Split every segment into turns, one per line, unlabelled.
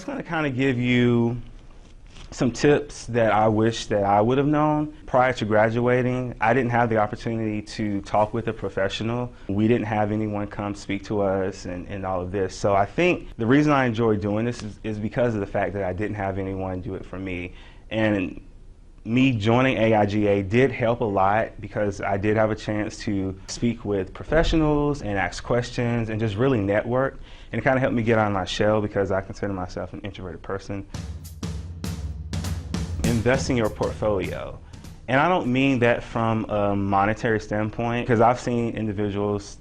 going to kind of give you some tips that I wish that I would have known prior to graduating. I didn't have the opportunity to talk with a professional. We didn't have anyone come speak to us and all of this. So I think the reason I enjoy doing this is because of the fact that I didn't have anyone do it for me. And me joining AIGA did help a lot because I did have a chance to speak with professionals and ask questions and just really network. And it kind of helped me get out of my shell because I consider myself an introverted person. Invest in your portfolio. And I don't mean that from a monetary standpoint, because I've seen individuals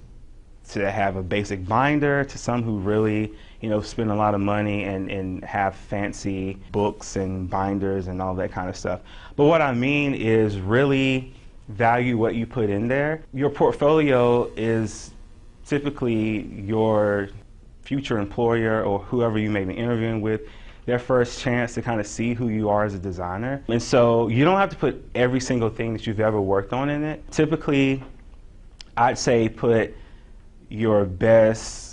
to have a basic binder to some who really, spend a lot of money and have fancy books and binders and all that kind of stuff. But what I mean is really value what you put in there. Your portfolio is typically your future employer or whoever you may be interviewing with, their first chance to kind of see who you are as a designer. And so you don't have to put every single thing that you've ever worked on in it. Typically, I'd say put your best,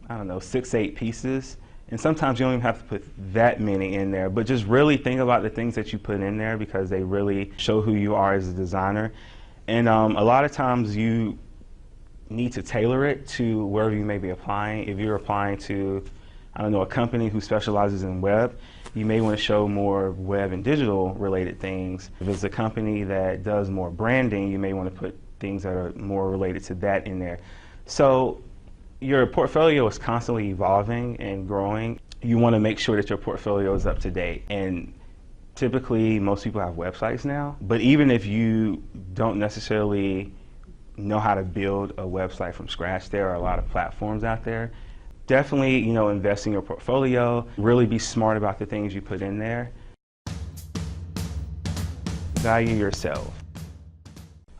6, 8 pieces. And sometimes you don't even have to put that many in there, but just really think about the things that you put in there because they really show who you are as a designer. And a lot of times you need to tailor it to wherever you may be applying. If you're applying to a company who specializes in web, you may want to show more web and digital related things. If it's a company that does more branding, you may want to put things that are more related to that in there. So your portfolio is constantly evolving and growing. You want to make sure that your portfolio is up to date. And typically, most people have websites now, but even if you don't necessarily know how to build a website from scratch, there are a lot of platforms out there. Definitely, invest in your portfolio. Really be smart about the things you put in there. Value yourself.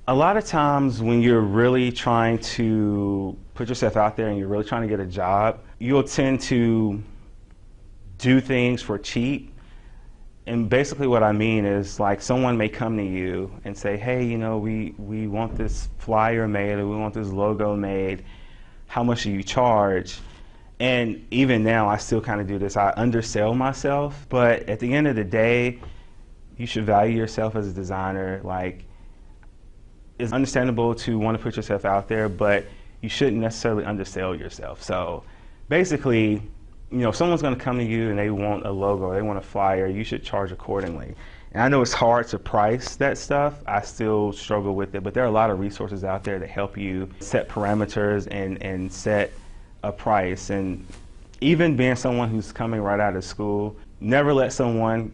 A lot of times when you're really trying to put yourself out there and you're really trying to get a job, you'll tend to do things for cheap. And basically what I mean is, like, someone may come to you and say, hey, we want this flyer made or we want this logo made. How much do you charge? And even now, I still kind of do this. I undersell myself, but at the end of the day, you should value yourself as a designer. Like, it's understandable to want to put yourself out there, but you shouldn't necessarily undersell yourself. So basically, if someone's going to come to you and they want a logo, they want a flyer, you should charge accordingly. And I know it's hard to price that stuff. I still struggle with it, but there are a lot of resources out there that help you set parameters and set a price. And even being someone who's coming right out of school, never let someone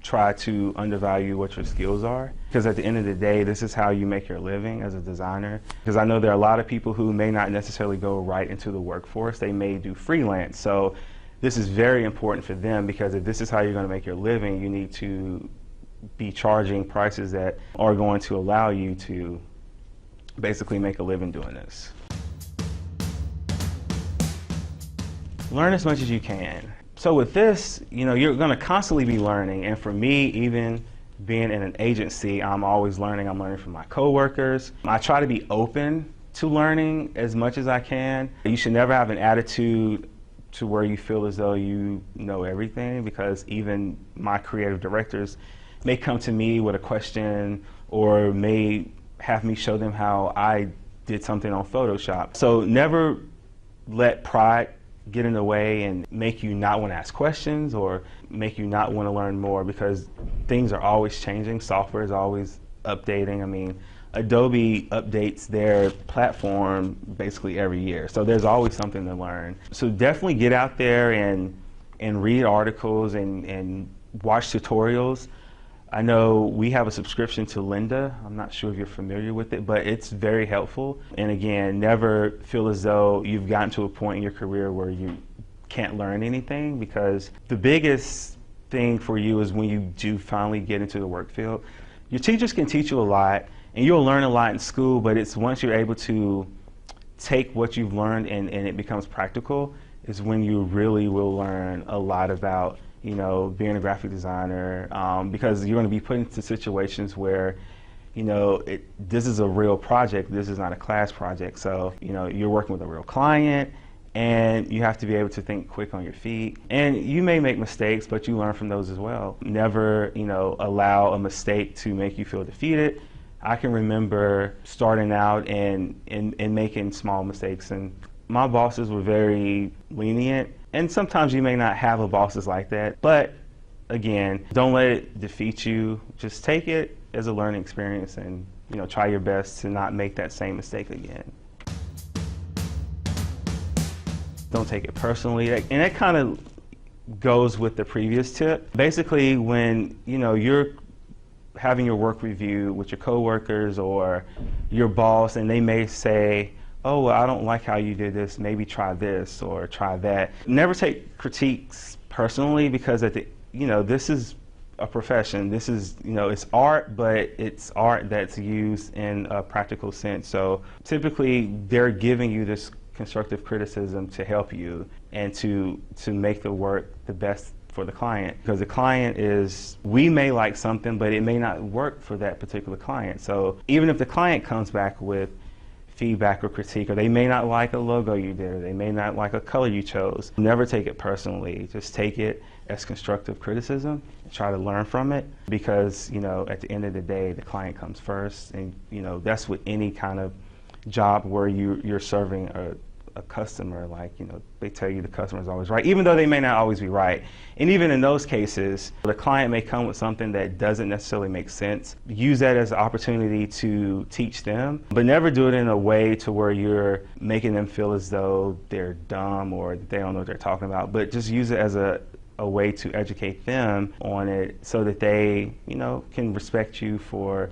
try to undervalue what your skills are, because at the end of the day, this is how you make your living as a designer. Because I know there are a lot of people who may not necessarily go right into the workforce. They may do freelance. So this is very important for them, because if this is how you're going to make your living, you need to be charging prices that are going to allow you to basically make a living doing this. Learn as much as you can. So with this, you're going to constantly be learning. And for me, even being in an agency, I'm always learning. I'm learning from my coworkers. I try to be open to learning as much as I can. You should never have an attitude to where you feel as though you know everything, because even my creative directors may come to me with a question or may have me show them how I did something on Photoshop. So never let pride get in the way and make you not want to ask questions or make you not want to learn more, because things are always changing. Software is always updating. I mean, Adobe updates their platform basically every year, so there's always something to learn. So definitely get out there and read articles and watch tutorials. I know we have a subscription to Lynda. I'm not sure if you're familiar with it, but it's very helpful. And again, never feel as though you've gotten to a point in your career where you can't learn anything, because the biggest thing for you is when you do finally get into the work field. Your teachers can teach you a lot, and you'll learn a lot in school, but it's once you're able to take what you've learned and it becomes practical, is when you really will learn a lot about being a graphic designer, because you're going to be put into situations where, this is a real project. This is not a class project. So, you're working with a real client, and you have to be able to think quick on your feet. And you may make mistakes, but you learn from those as well. Never, allow a mistake to make you feel defeated. I can remember starting out and making small mistakes, and my bosses were very lenient. And sometimes you may not have a bosses like that, but again, don't let it defeat you. Just take it as a learning experience and try your best to not make that same mistake again. Don't take it personally. And that kind of goes with the previous tip. Basically, when you're having your work review with your coworkers or your boss, and they may say, oh, well, I don't like how you did this, maybe try this or try that. Never take critiques personally, because this is a profession. This is, it's art, but it's art that's used in a practical sense. So typically they're giving you this constructive criticism to help you and to make the work the best for the client, because the client we may like something, but it may not work for that particular client. So even if the client comes back with feedback or critique, or they may not like a logo you did, or they may not like a color you chose, never take it personally. Just take it as constructive criticism and try to learn from it, because at the end of the day, the client comes first. And that's with any kind of job where you're serving a customer. They tell you the customer is always right, even though they may not always be right. And even in those cases, the client may come with something that doesn't necessarily make sense. Use that as an opportunity to teach them, but never do it in a way to where you're making them feel as though they're dumb or they don't know what they're talking about. But just use it as a way to educate them on it, so that they can respect you for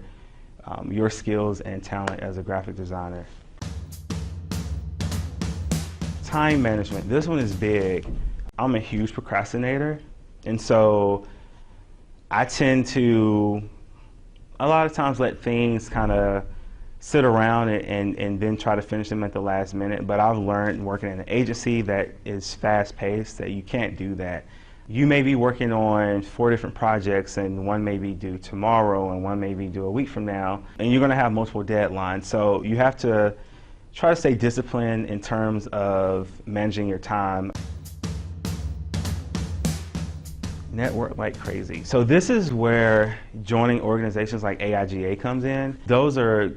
your skills and talent as a graphic designer. Time management. This one is big. I'm a huge procrastinator, and so I tend to a lot of times let things kind of sit around and then try to finish them at the last minute. But I've learned working in an agency that is fast-paced that you can't do that. You may be working on 4 different projects, and one may be due tomorrow and one may be due a week from now, and you're going to have multiple deadlines. So you have to try to stay disciplined in terms of managing your time. Network like crazy. So this is where joining organizations like AIGA comes in. Those are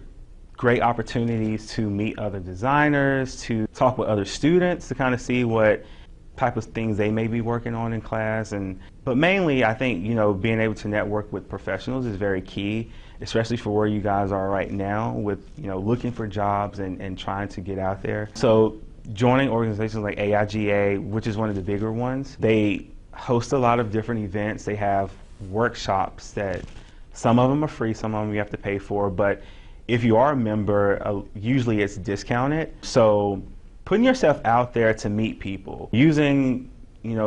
great opportunities to meet other designers, to talk with other students, to kind of see what type of things they may be working on in class. But mainly, I think being able to network with professionals is very key, especially for where you guys are right now with looking for jobs and trying to get out there. So joining organizations like AIGA, which is one of the bigger ones, they host a lot of different events. They have workshops that some of them are free, some of them you have to pay for, but if you are a member, usually it's discounted. So putting yourself out there to meet people, using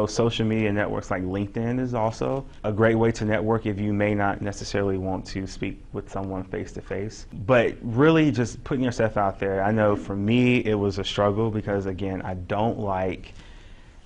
social media networks like LinkedIn is also a great way to network if you may not necessarily want to speak with someone face to face. But really just putting yourself out there. I know for me it was a struggle because, again, I don't like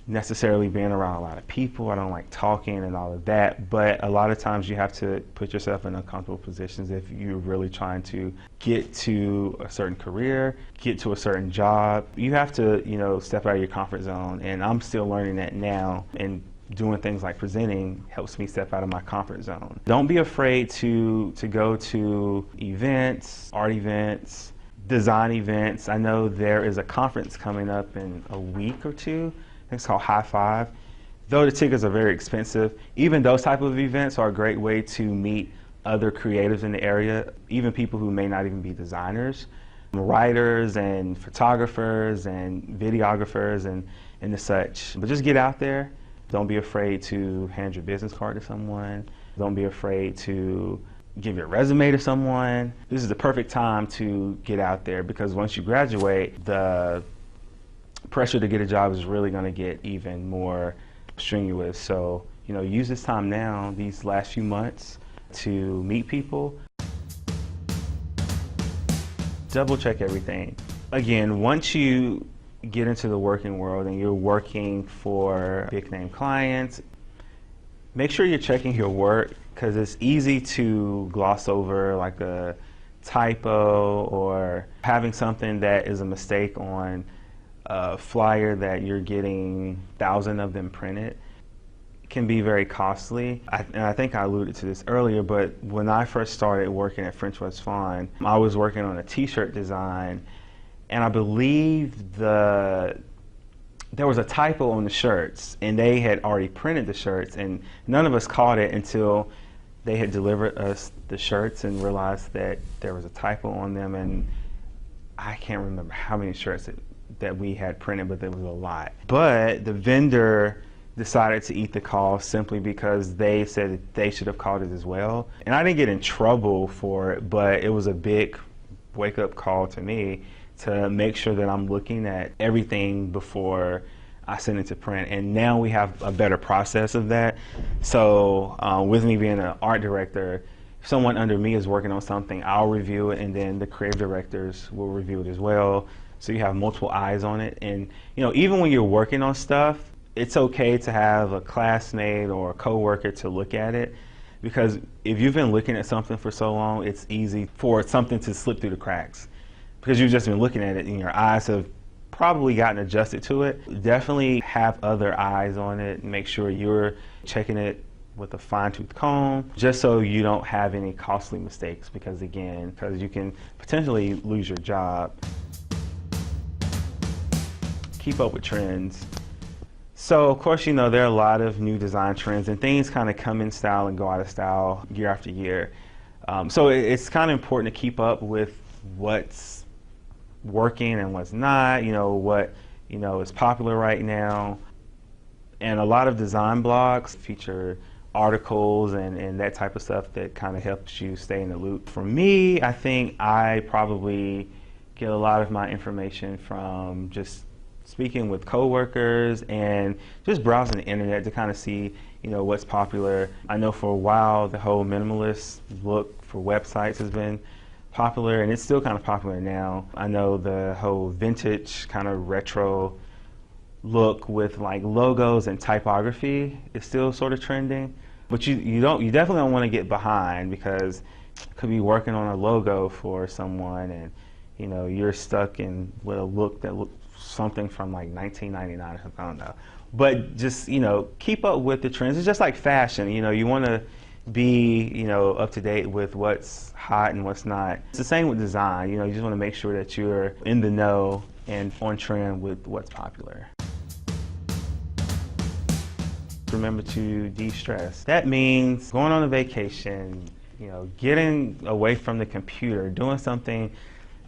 necessarily being around a lot of people. I don't like talking and all of that, but a lot of times you have to put yourself in uncomfortable positions if you're really trying to get to a certain career, get to a certain job. You have to, step out of your comfort zone, and I'm still learning that now, and doing things like presenting helps me step out of my comfort zone. Don't be afraid to go to events, art events, design events. I know there is a conference coming up in a week or two. It's called High Five. Though the tickets are very expensive, even those type of events are a great way to meet other creatives in the area, even people who may not even be designers, writers and photographers and videographers and the such. But just get out there. Don't be afraid to hand your business card to someone. Don't be afraid to give your resume to someone. This is the perfect time to get out there, because once you graduate, the pressure to get a job is really going to get even more strenuous. So, use this time now, these last few months, to meet people. Double check everything. Again, once you get into the working world and you're working for big name clients, make sure you're checking your work, because it's easy to gloss over like a typo or having something that is a mistake on a flyer that you're getting 1,000 of them printed can be very costly. And I think I alluded to this earlier, but when I first started working at French West Fawn, I was working on a t-shirt design, and I believe there was a typo on the shirts, and they had already printed the shirts, and none of us caught it until they had delivered us the shirts and realized that there was a typo on them. And I can't remember how many shirts that we had printed, but there was a lot. But the vendor decided to eat the cost simply because they said that they should have caught it as well. And I didn't get in trouble for it, but it was a big wake-up call to me to make sure that I'm looking at everything before I send it to print. And now we have a better process of that. So with me being an art director, if someone under me is working on something, I'll review it, and then the creative directors will review it as well. So you have multiple eyes on it. And even when you're working on stuff, it's okay to have a classmate or a coworker to look at it, because if you've been looking at something for so long, it's easy for something to slip through the cracks because you've just been looking at it and your eyes have probably gotten adjusted to it. Definitely have other eyes on it and make sure you're checking it with a fine-tooth comb, just so you don't have any costly mistakes, because you can potentially lose your job. Keep up with trends. So of course, there are a lot of new design trends, and things kind of come in style and go out of style year after year. So it's kind of important to keep up with what's working and what's not, what is popular right now. And a lot of design blogs feature articles and that type of stuff that kind of helps you stay in the loop. For me, I think I probably get a lot of my information from just speaking with coworkers and just browsing the internet to kind of see, what's popular. I know for a while the whole minimalist look for websites has been popular, and it's still kind of popular now. I know the whole vintage kind of retro look with like logos and typography is still sort of trending, but you definitely don't want to get behind, because you could be working on a logo for someone and you're stuck with a look that looks something from like 1999 or something, I don't know. But just keep up with the trends. It's just like fashion, you want to be up to date with what's hot and what's not. It's the same with design. You just want to make sure that you're in the know and on trend with what's popular. Remember to de-stress. That means going on a vacation, getting away from the computer, doing something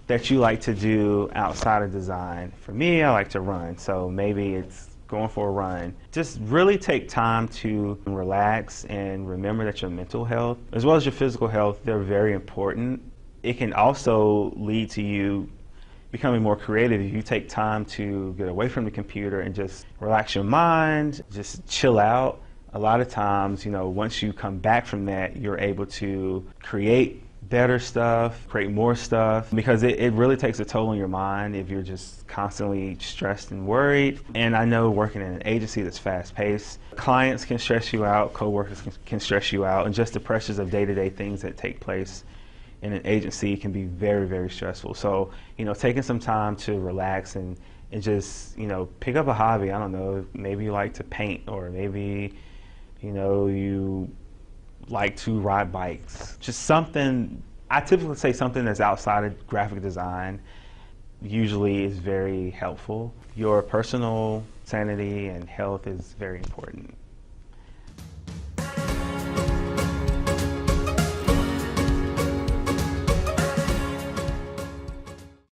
that you like to do outside of design. For me, I like to run, so maybe it's going for a run. Just really take time to relax and remember that your mental health, as well as your physical health, they're very important. It can also lead to you becoming more creative if you take time to get away from the computer and just relax your mind, just chill out. A lot of times, once you come back from that, you're able to create better stuff, create more stuff, because it really takes a toll on your mind if you're just constantly stressed and worried. And I know working in an agency that's fast-paced, clients can stress you out, coworkers can stress you out, and just the pressures of day-to-day things that take place in an agency can be very, very stressful. So, taking some time to relax and just, pick up a hobby. I don't know, maybe you like to paint, or maybe, you like to ride bikes. Just something, I typically say something that's outside of graphic design usually is very helpful. Your personal sanity and health is very important.